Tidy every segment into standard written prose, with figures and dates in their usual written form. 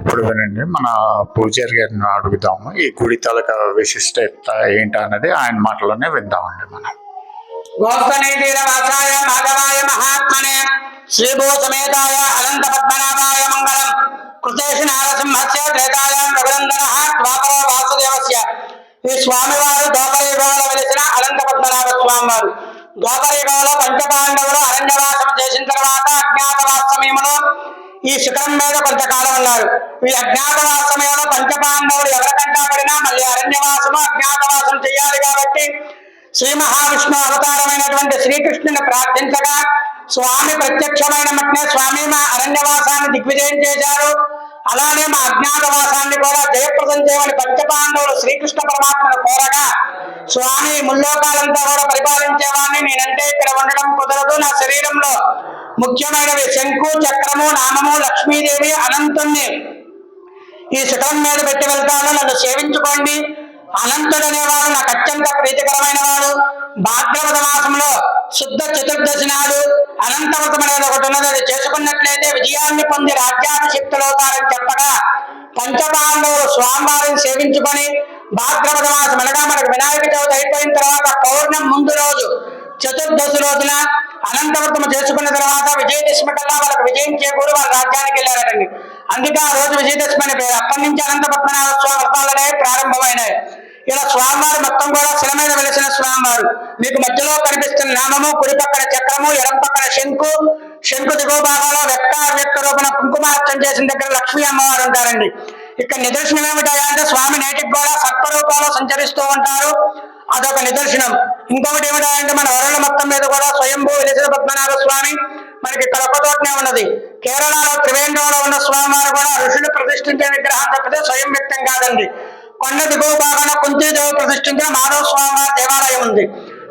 ఇప్పుడు వినండి, మన పూజారి గారిని అడుగుదాము ఈ గుడి తాలూకా విశిష్టత ఏంటి అన్నది ఆయన మాటలోనే విందామండి. మనం గోస్తనీతీరవాసాయ మాధవాయ మహాత్మనే శ్రీభూసమేతాయ అనంత పద్మనాభాయ మంగళం. కృతేషు నారసింహస్య త్రేతాయాం రఘునందనః ద్వాపర వాసుదేవస్య. ఈ స్వామివారు ద్వాపరయుగంలో వెలిసిన అనంత పద్మనాభ స్వామివారు. ద్వాపరయుగంలో పంచపాండవులు అరణ్యవాసం చేసిన తర్వాత అజ్ఞాతవాస సమయంలో ఈ శిఖరం మీద కొంతకాలం ఉన్నారు. ఈ అజ్ఞాతవాస సమయంలో పంచపాండవులు ఎవరికంటా పడినా మళ్ళీ అరణ్యవాసము అజ్ఞాతవాసం చేయాలి కాబట్టి శ్రీ మహావిష్ణు అవతారమైనటువంటి శ్రీకృష్ణుని ప్రార్థించగా స్వామి ప్రత్యక్షమైన మట్నే స్వామి మా అరణ్యవాసాన్ని దిగ్విజయం చేశారు. అలానే మా అజ్ఞాతవాసాన్ని కూడా జయప్రదం చేయమని పంచపాండవులు శ్రీకృష్ణ పరమాత్మను కోరగా స్వామి ముల్లోకాలంతా కూడా పరిపాలించేవాడిని, నేనంటే ఇక్కడ ఉండడం కుదరదు, నా శరీరంలో ముఖ్యమైనవి శంకు చక్రము నామము లక్ష్మీదేవి అనంతుణ్ణి ఈ శిఖరం మీద పెట్టి వెళ్తాను, నన్ను సేవించుకోండి. అనంతుడు అనేవాడు నాకు అత్యంత ప్రీతికరమైన వాడు. భాద్రపద మాసంలో శుద్ధ చతుర్దశి నాడు అనంతవ్రతం అనేది ఒకటి ఉన్నది. అది చేసుకున్నట్లయితే విజయాన్ని పొంది రాజ్యాభిషిక్తులవుతారని చెప్పగా పంచపాండవులు స్వామివారిని సేవించుకొని భాద్రపద మాసం అనగా మనకు వినాయక చవితి అయిపోయిన తర్వాత పౌర్ణం ముందు రోజు చతుర్దశి రోజున అనంతవ్రతం చేసుకున్న తర్వాత విజయదశమి కల్లా వాళ్ళకి విజయం చేకూరి వాళ్ళ రాజ్యానికి వెళ్ళారటండి. అందుకే ఆ రోజు విజయదశమి అని పేరు. అప్పటి నుంచి అనంత పద్మనాభ స్వామి వ్రతాలు అనేవి ప్రారంభమైనాయి. ఇలా స్వామివారు మొత్తం కూడా శిల మీద వెలిసిన స్వామివారు. మీకు మధ్యలో కనిపిస్తున్న నామము, కుడి పక్కన చక్రము, ఎడం పక్కన శంకు, శంకు దిగువ భాగంలో వ్యక్త రూపణ కుంకుమార్చన చేసిన దగ్గర లక్ష్మీ అమ్మవారు ఉంటారండి. ఇక్కడ నిదర్శనం ఏమిటా అంటే స్వామి నేటికి కూడా సర్పరూపాలు సంచరిస్తూ ఉంటారు, అదొక నిదర్శనం. ఇంకొకటి ఏమిటా అంటే మన వరల మొత్తం మీద కూడా స్వయంభూ వెలిసిన పద్మనాభ స్వామి మనకి ఇక్కడ ఒక్క చోటనే ఉన్నది. కేరళలో త్రివేంద్రంలో ఉన్న స్వామివారు కూడా ఋషులు ప్రతిష్ఠించే విగ్రహం తప్పితే స్వయం వ్యక్తం కాదండి. కొండ దిగువ భాగాన కుంతీదేవి ప్రతిష్ఠించిన మాధవ స్వామివారి దేవాలయం ఉంది.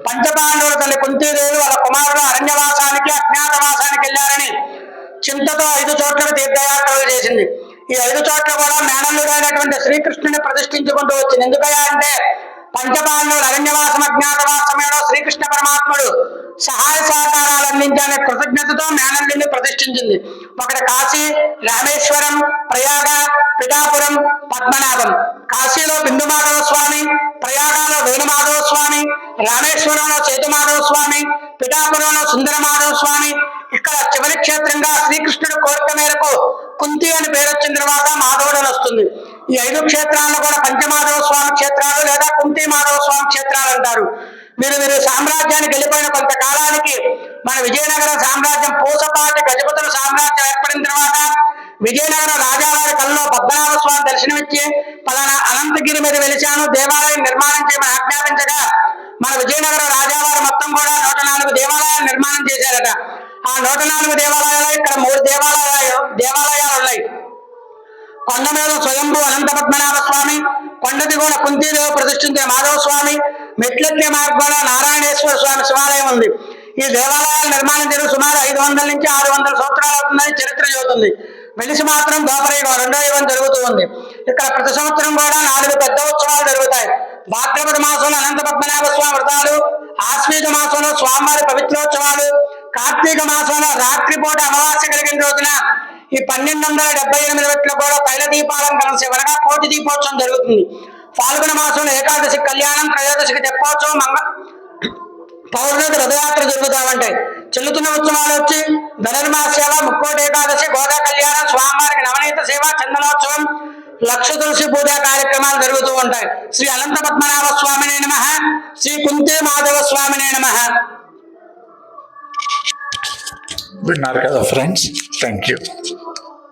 పంచపాండవుల తల్లి కుంతీదేవి వాళ్ళ కుమారుడు అరణ్యవాసానికి అజ్ఞాతవాసానికి వెళ్ళారని చింతతో 5 చోట్లకు తీర్థయాత్రలు చేసింది. ఈ 5 చోట్ల కూడా మేనల్లుడు అయినటువంటి శ్రీకృష్ణుని ప్రతిష్ఠించుకుంటూ వచ్చింది. ఎందుకయ్యా అంటే పంచపాండవులు అరణ్యవాసం అజ్ఞాతవాస సమయంలో శ్రీకృష్ణ పరమాత్ముడు సహాయ సహకారాలు అందించే కృతజ్ఞతతో మేనల్లుడిని ప్రతిష్ఠించింది. ఒకటి కాశీ, రామేశ్వరం, ప్రయాగ, పిఠాపురం, పద్మనాభం. కాశీలో బిందు మాధవ స్వామి, ప్రయాగలో వేణుమాధవ స్వామి, రామేశ్వరంలో సేతుమాధవ స్వామి, పిఠాపురంలో సుందర మాధవ స్వామి. ఇక్కడ చివరి క్షేత్రంగా శ్రీకృష్ణుడు కోరిక మేరకు కుంతి అని పేరు వచ్చిన తర్వాత మాధవుడు అని వస్తుంది. ఈ 5 క్షేత్రాలను కూడా పంచమాధవ స్వామి క్షేత్రాలు లేదా కుంతి మాధవ స్వామి క్షేత్రాలు అంటారు. వీరు సామ్రాజ్యానికి వెళ్ళిపోయిన కొంతకాలానికి మన విజయనగర సామ్రాజ్యం పూసపాటి గజపతుల సామ్రాజ్యం ఏర్పడిన తర్వాత విజయనగరం రాజావారి కల్లో పద్మనాభ స్వామి దర్శనమిచ్చి పలానా అనంతగిరి మీద వెలిశాను, దేవాలయం నిర్మాణం చేయమని ఆజ్ఞాపించగా మన విజయనగర రాజావారు మొత్తం కూడా 104 దేవాలయాలు నిర్మాణం చేశారట. ఆ 104 దేవాలయాలు ఇక్కడ 3 దేవాలయాలు ఉన్నాయి. కొండ మీద స్వయంభూ అనంత పద్మనాభ స్వామి, కొండ దిగువన కుంతీదేవి ప్రతిష్ఠించిన మాధవ స్వామి, మెట్లెక్కే మార్గంలో నారాయణేశ్వర స్వామి శివాలయం ఉంది. ఈ దేవాలయాల నిర్మాణం జరిగి సుమారు 500 నుంచి 600 సంవత్సరాలు అవుతుందని చరిత్ర చెబుతుంది. వెలిసి మాత్రం ద్వాపరయుగం 2వ యుగం జరుగుతూ ఉంది. ఇక్కడ ప్రతి సంవత్సరం కూడా 4 పెద్ద ఉత్సవాలు జరుగుతాయి. భాద్రపద మాసంలో అనంత పద్మనాభ స్వామి వ్రతాలు, ఆశ్వీజ మాసంలో స్వామివారి పవిత్రోత్సవాలు, కార్తీక మాసంలో రాత్రిపూట అమావాస్య కలిగిన రోజున ఈ 1278 రెట్లు కూడా తైల దీపాలను కలిసి అనగా కోటి దీపోత్సవం జరుగుతుంది. ఫాల్గుణ మాసంలో ఏకాదశి కళ్యాణం, త్రయోదశికి తెప్పోత్సవం, పౌర్ణమికి రథయాత్ర జరుగుతూ ఉంటాయి. చెల్లుతున్న ఉత్సవాలు వచ్చి ధనుర్మాస సేవ, ముక్కోటి ఏకాదశి, గోదా కళ్యాణం, స్వామివారికి నవనీత సేవ, చందనోత్సవం, లక్ష తులసి పూజా కార్యక్రమాలు జరుగుతూ ఉంటాయి. శ్రీ అనంత పద్మనాభ స్వామినే నమః, శ్రీ కుంతి మాధవ స్వామినే నమః. విన్నారు కదా ఫ్రెండ్స్, థ్యాంక్ యూ.